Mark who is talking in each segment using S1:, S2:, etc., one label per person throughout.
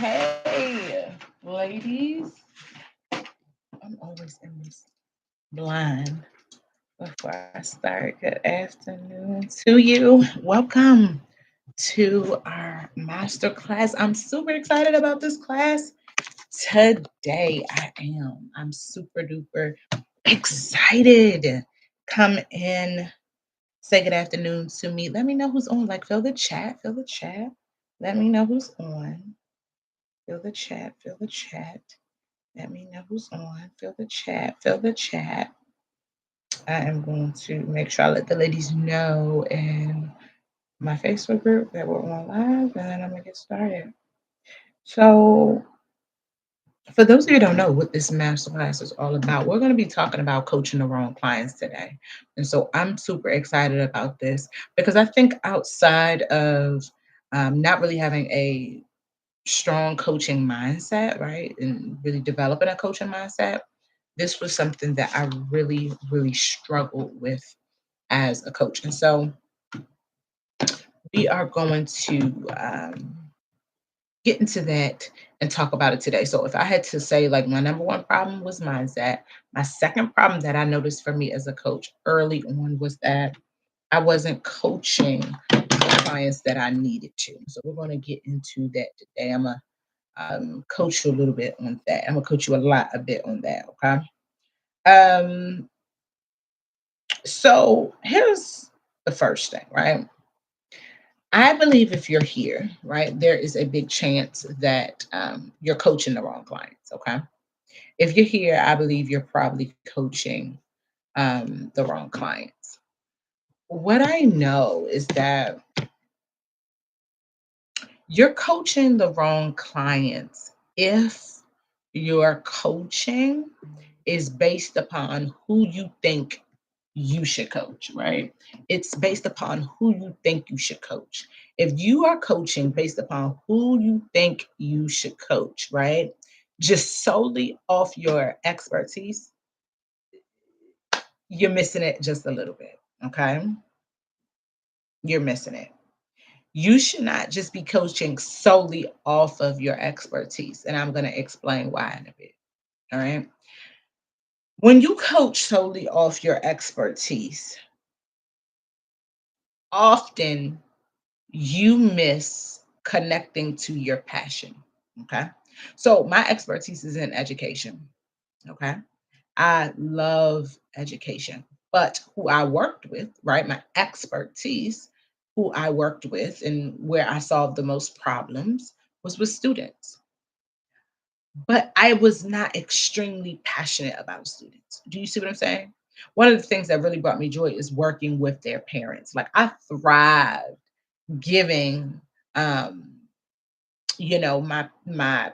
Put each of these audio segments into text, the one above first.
S1: Hey, ladies. I'm always in this blind before I start. Good afternoon to you. Welcome to our masterclass. I'm super excited about this class today. I'm super duper excited. Come in, say good afternoon to me. Let me know who's on. Like, fill the chat, fill the chat. Let me know who's on. Fill the chat, fill the chat. Let me know who's on. Fill the chat. Fill the chat. I am going to make sure I let the ladies know in my Facebook group that we're on live, and then I'm gonna get started. So, for those of you who don't know what this masterclass is all about, we're going to be talking about coaching the wrong clients today. And so I'm super excited about this because I think outside of not really having a strong coaching mindset, right? And really developing a coaching mindset, this was something that I really, really struggled with as a coach. And so we are going to get into that and talk about it today. So if I had to say, like, my number one problem was mindset, my second problem that I noticed for me as a coach early on was that I wasn't coaching the clients that I needed to. So we're going to get into that today. I'm going to coach you a little bit on that. I'm going to coach you a bit on that. Okay. Um, so here's the first thing, right? I believe if you're here, right, there is a big chance that you're coaching the wrong clients. Okay. If you're here, I believe you're probably coaching the wrong clients. What I know is that you're coaching the wrong clients if your coaching is based upon who you think you should coach, right? It's based upon who you think you should coach. If you are coaching based upon who you think you should coach, right? Just solely off your expertise, you're missing it just a little bit, okay? You're missing it. You should not just be coaching solely off of your expertise. And I'm going to explain why in a bit. All right. When you coach solely off your expertise, often you miss connecting to your passion. Okay. So my expertise is in education. Okay. I love education, but who I worked with, right? My expertise, who I worked with and where I solved the most problems was with students. But I was not extremely passionate about students. Do you see what I'm saying? One of the things that really brought me joy is working with their parents. Like I thrive giving um my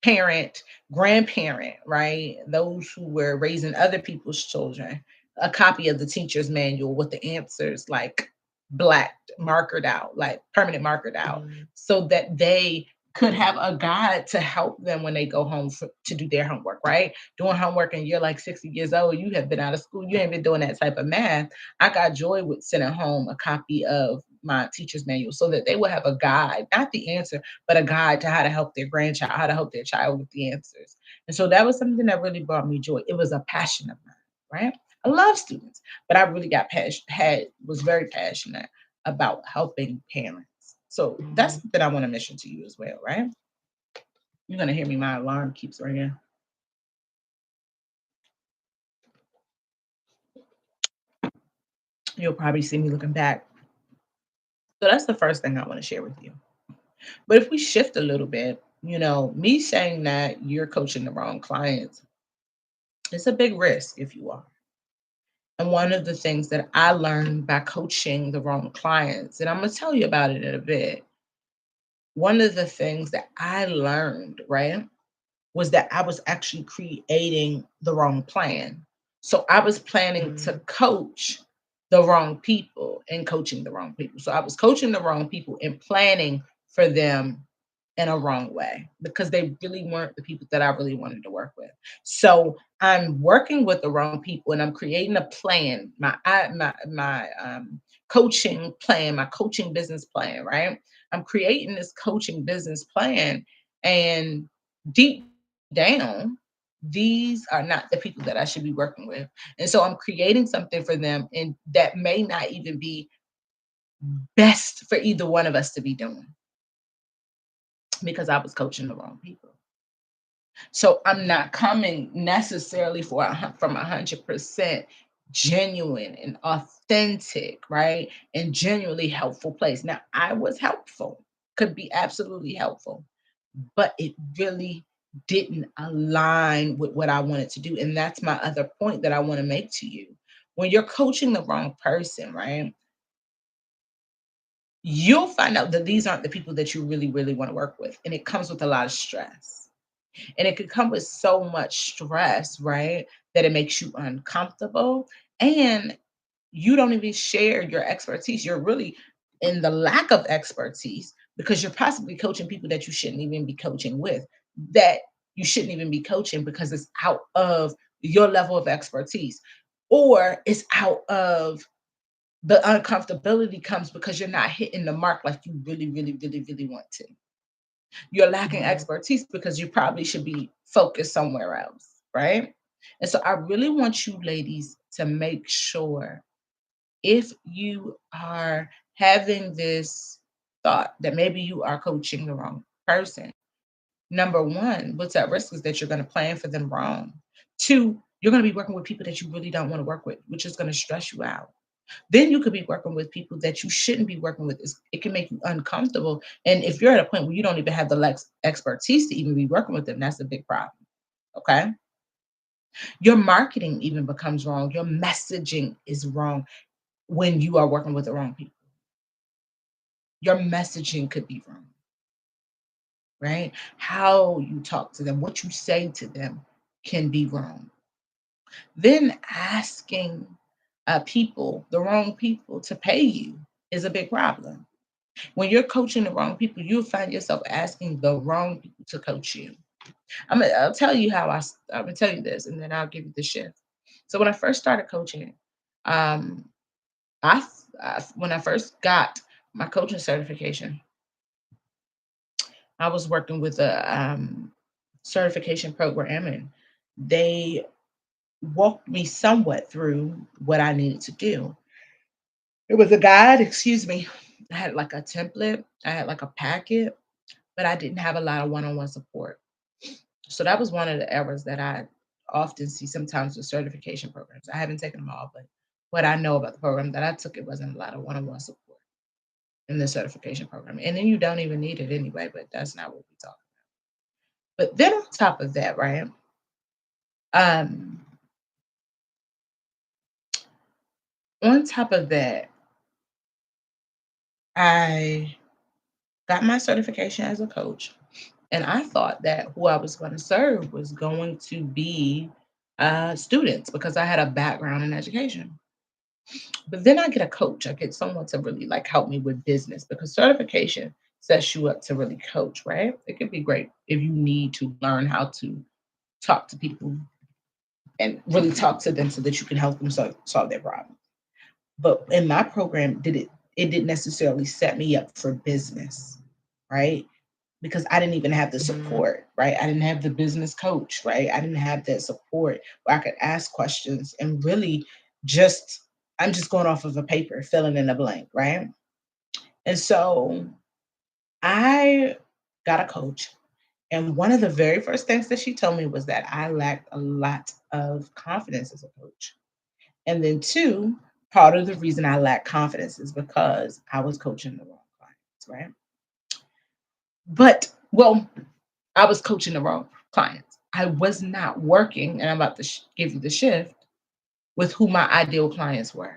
S1: parent, grandparent, right? Those who were raising other people's children, a copy of the teacher's manual with the answers like blacked, markered out, like permanent markered out, so that they could have a guide to help them when they go home to do their homework, right? Doing homework and you're like 60 years old, you have been out of school, you ain't been doing that type of math. I got joy with sending home a copy of my teacher's manual so that they will have a guide, not the answer, but a guide to how to help their grandchild, how to help their child with the answers. And so that was something that really brought me joy. It was a passion of mine, right? I love students, but I really was very passionate about helping parents. So that's something I want to mention to you as well, right? You're gonna hear me. My alarm keeps ringing. You'll probably see me looking back. So that's the first thing I want to share with you. But if we shift a little bit, me saying that you're coaching the wrong clients, it's a big risk if you are. And one of the things that I learned by coaching the wrong clients, and I'm going to tell you about it in a bit. One of the things that I learned, right, was that I was actually creating the wrong plan. So I was planning to coach the wrong people and coaching the wrong people. So I was coaching the wrong people and planning for them in a wrong way because they really weren't the people that I really wanted to work with. So I'm working with the wrong people and I'm creating a plan, my coaching plan, my coaching business plan, right? I'm creating this coaching business plan and deep down, these are not the people that I should be working with. And so I'm creating something for them and that may not even be best for either one of us to be doing because I was coaching the wrong people. So I'm not coming necessarily from 100% genuine and authentic, right? And genuinely helpful place. Now, I was helpful, could be absolutely helpful, but it really didn't align with what I wanted to do. And that's my other point that I want to make to you. When you're coaching the wrong person, right? You'll find out that these aren't the people that you really, really want to work with. And it comes with a lot of stress. And it could come with so much stress, right? That it makes you uncomfortable. And you don't even share your expertise. You're really in the lack of expertise because you're possibly coaching people that you shouldn't even be coaching with, that you shouldn't even be coaching because it's out of your level of expertise, or it's out of the uncomfortability comes because you're not hitting the mark like you really, really, really, really want to. You're lacking expertise because you probably should be focused somewhere else, right? And so I really want you ladies to make sure if you are having this thought that maybe you are coaching the wrong person, number one, what's at risk is that you're going to plan for them wrong. Two, you're going to be working with people that you really don't want to work with, which is going to stress you out. Then you could be working with people that you shouldn't be working with. It can make you uncomfortable. And if you're at a point where you don't even have the expertise to even be working with them, that's a big problem. Okay. Your marketing even becomes wrong. Your messaging is wrong when you are working with the wrong people. Your messaging could be wrong, right? How you talk to them, what you say to them can be wrong. Then asking people, the wrong people, to pay you is a big problem. When you're coaching the wrong people, you'll find yourself asking the wrong people to coach you. I'll tell you how I'm gonna tell you this, and then I'll give you the shift. So when I first started coaching, um, when I first got my coaching certification, I was working with a certification program, and they walked me somewhat through what I needed to do. It was a guide, excuse me. I had like a template, I had like a packet, but I didn't have a lot of one-on-one support. So that was one of the errors that I often see sometimes with certification programs. I haven't taken them all, but what I know about the program that I took, it wasn't a lot of one-on-one support in the certification program. And then you don't even need it anyway, but that's not what we talk. But then on top of that, right? Um, on top of that, I got my certification as a coach. And I thought that who I was going to serve was going to be students because I had a background in education. But then I get a coach. I get someone to really like help me with business because certification sets you up to really coach, right? It could be great if you need to learn how to talk to people and really talk to them so that you can help them solve their problem. But in my program, it didn't necessarily set me up for business, right? Because I didn't even have the support, right? I didn't have the business coach, right? I didn't have that support where I could ask questions and really just, I'm just going off of a paper, filling in a blank, right? And so I got a coach. And one of the very first things that she told me was that I lacked a lot of confidence as a coach. And then, two, part of the reason I lacked confidence is because I was coaching the wrong clients, right? But, well, I was coaching the wrong clients. I was not working, and I'm about to give you the shift with who my ideal clients were.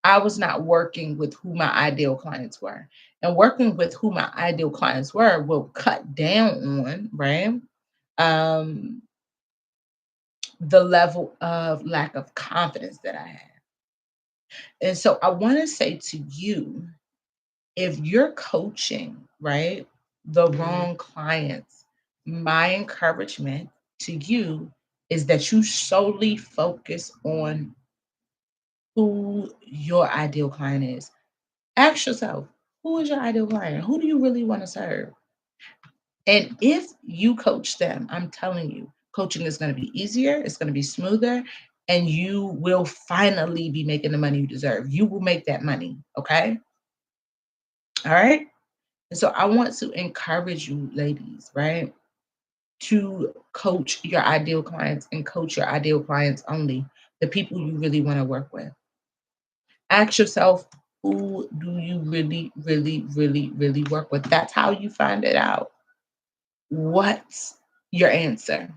S1: I was not working with who my ideal clients were. And working with who my ideal clients were will cut down on, right? Um, the level of lack of confidence that I had. And so I want to say to you, if you're coaching, right? the wrong clients. My encouragement to you is that you solely focus on who your ideal client is. Ask yourself, who is your ideal client? Who do you really want to serve? And if you coach them, I'm telling you, coaching is going to be easier, it's going to be smoother, and you will finally be making the money you deserve. You will make that money. Okay. All right. And so I want to encourage you, ladies, right, to coach your ideal clients and coach your ideal clients only, the people you really want to work with. Ask yourself, who do you really, really, really, really work with? That's how you find it out. What's your answer?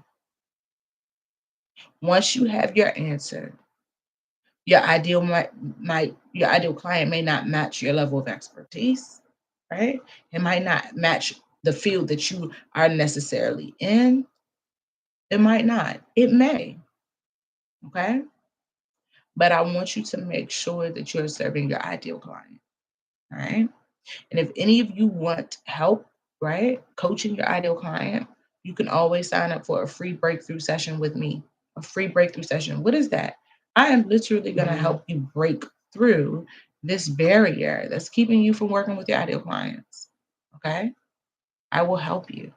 S1: Once you have your answer, your ideal might your ideal client may not match your level of expertise, right? It might not match the field that you are necessarily in. It might not. It may, okay? But I want you to make sure that you're serving your ideal client, all right? And if any of you want help, right, coaching your ideal client, you can always sign up for a free breakthrough session with me. A free breakthrough session. What is that? I am literally going to help you break through this barrier that's keeping you from working with your ideal clients. Okay? I will help you.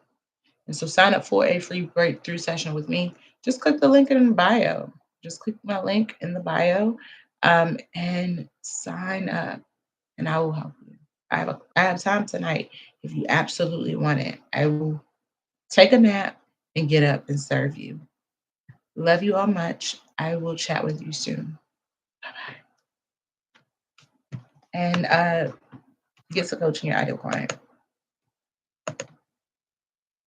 S1: And so sign up for a free breakthrough session with me. Just click the link in the bio. Just click my link in the bio and sign up, and I will help you. I have time tonight. If you absolutely want it, I will take a nap and get up and serve you. Love you all much. I will chat with you soon. And get to coaching your ideal client.